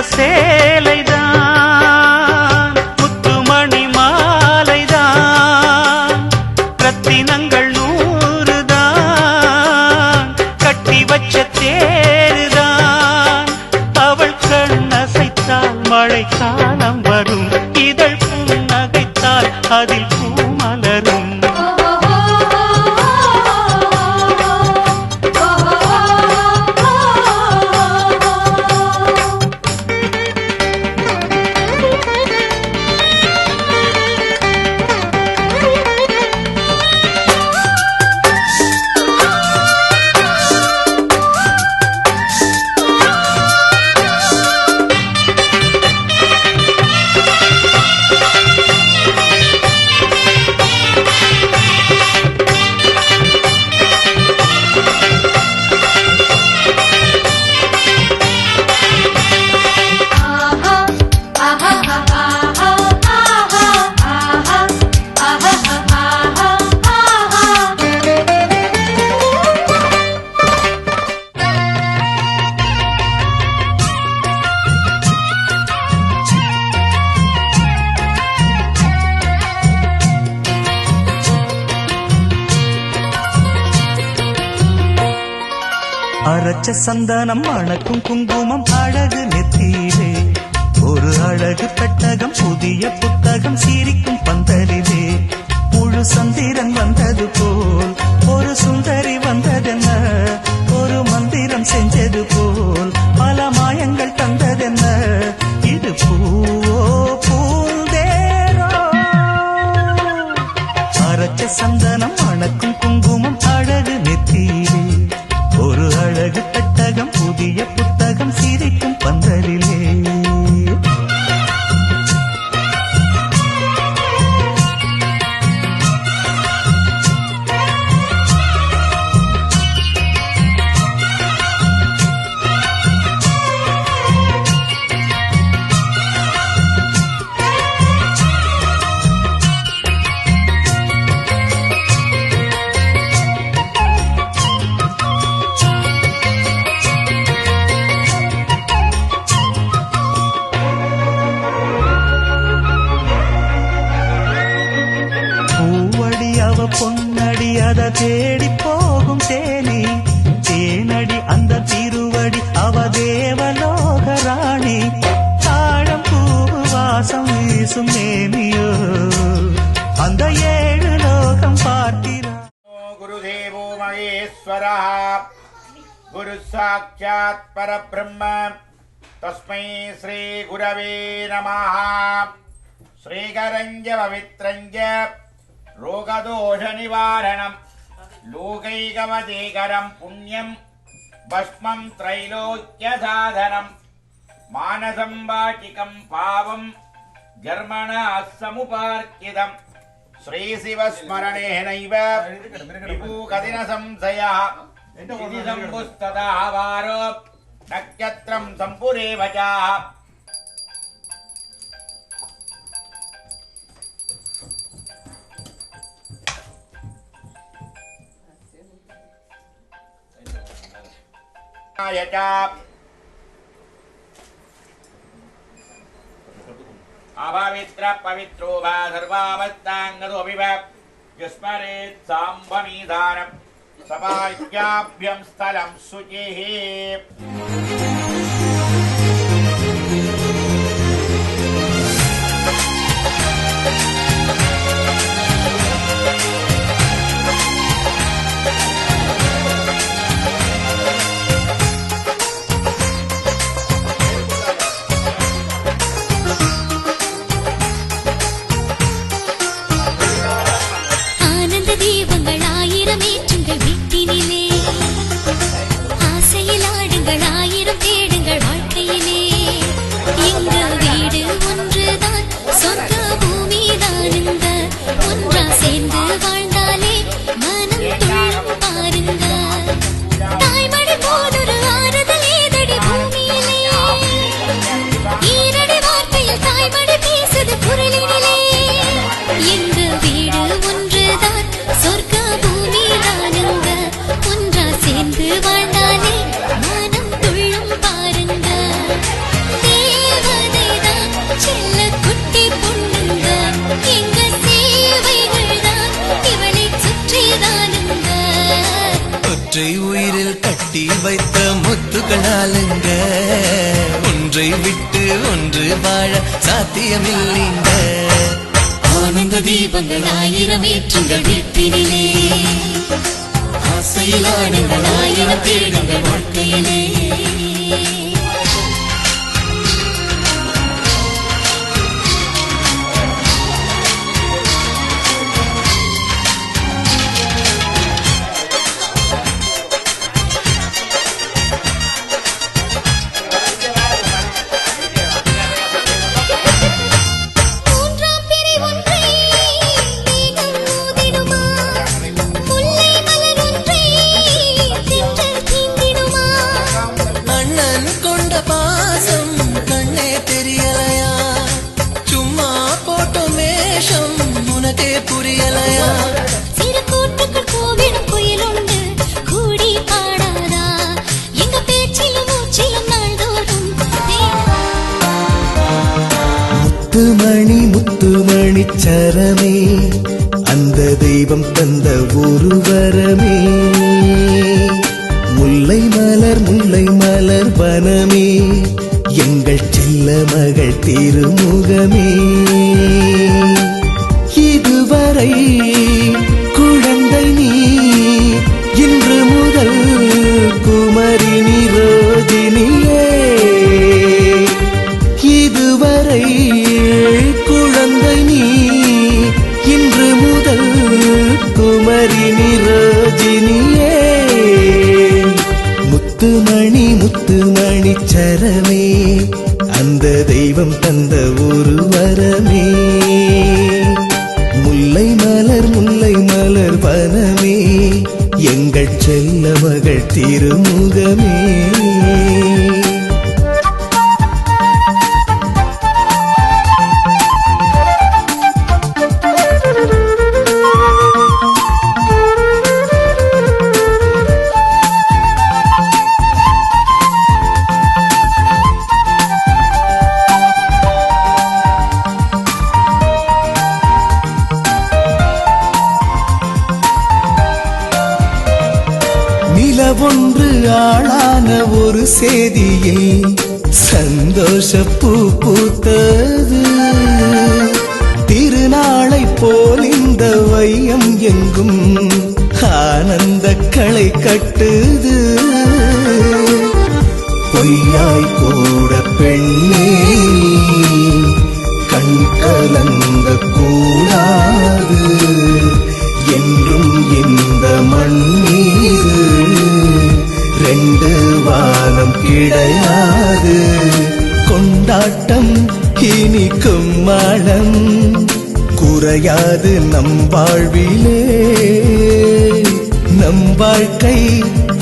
சேலைதான் முத்துமணி மாலைதான் ரத்தினங்கள் 100தான் கட்டி வச்ச தேருதான் அவள் கண்ணசைத்தால் மழைக்காலம் வரும் இதழ் புன்னகைத்தால் அதில் பூமலரும் அரைச்ச சந்தனம் அணக்கும் குங்குமம் அழகு நெத்தியிலே ஒரு அழகு பெட்டகம் புதிய புத்தகம் சிரிக்கும் பந்தலிலே முழு சந்திரன் வந்தது போல் ஒரு சுந்தரி வந்ததென்ன ஒரு மந்திரம் செஞ்சது போல் பல மாயங்கள் தந்ததென்ன இது பூவோ பூந்தேரோ அரைச்ச சந்தனம் அணக்கும் குங்குமம் அழகு நெத்தியிலே ஒரு அழகு பெட்டகம் புதிய புத்தகம் சிரிக்கும் பந்தலிலே பொன்னடி அத தேடி போகும் தேனி தேனடி அந்த திருவடி அவ தேவலோக ராணி தாழம் பூவு வாசம் வீசும் நேமியோ அந்த 7 லோகம் பார்க்கிறார். குருதேவோ மகேஸ்வரா குரு சாட்சாத் பரபிரம்ம தஸ்மை ஸ்ரீ குரவே நமः. ஸ்ரீகரஞ்ச பவித்ரஞ்ச रोगदोष निवारणं लोकैकमतीकरं पुण्यं भस्मं त्रैलोक्यसाधनं मानसं वाचिकं पावं जर्मणा समुपार्कितं श्रीशिवस्मरणेनैव विभूकदिन संशयः संपुस्तदा वारो नक्षत्रं सम्पुरेव च. अपवित्र पवित्रो वा सर्वावस्थांगतोऽपि स्मरेत् साम्बमीधानं सपाज्ञाभ्यं स्थलं शुचिः. தீபங்கள் 1000 ஏற்றுங்கள் வீட்டினிலே ஆசையில் ஆடுங்கள் 1000 தேடுங்கள் முத்துக்களாலுங்க ஒன்றை விட்டு ஒன்று வாழ சாத்தியமில்லைங்க ஆனந்த தீபங்கள் ஆயிரம் ஏற்றுங்கள் வீட்டினிலே ஆசையில் ஆடுங்கள் ஆயிரம் தேடுங்கள் வாழ்க்கையிலே முத்துமணி சரமே அந்த தெய்வம் தந்த ஒரு வரமே முல்லை மலர் வனமே எங்கள் செல்ல மகள் திருமுகமே இதுவரை குழந்தை நீ இன்று முதல் குமரி நிரோதினியே இதுவரை குழந்தை நீ இன்று முதல் குமரி நிரோஜினியே முத்துமணி சரமே அந்த தெய்வம் தந்த ஒரு வரமே முல்லை மலர் வனமே எங்கள் செல்ல மகள் திருமுகமே ஒன்று ஆளான ஒரு சேதியில் சந்தோஷ பூ பூத்தது திருநாளை போல் இந்த வையம் எங்கும் ஆனந்த களை கட்டுது பொய்யாய் கூட பெண்ணே கண் கலங்க கூடாது என்றும் இந்த மண்ணீது ரெண்டு வானம் கிடையாது கொண்டாட்டம் இனிக்கும் மாடம் குறையாது நம் வாழ்விலே நம் வாழ்க்கை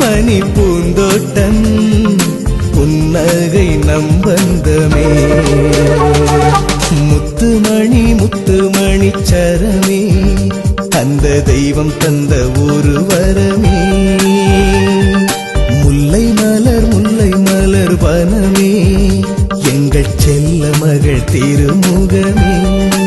பனி பூந்தோட்டம் புன்னகை நம் பந்தமே முத்துமணி சரமே அந்த தெய்வம் தந்த ஒரு வரமே முல்லை மலர் வனமே எங்கள் செல்ல மகள் திருமுகமே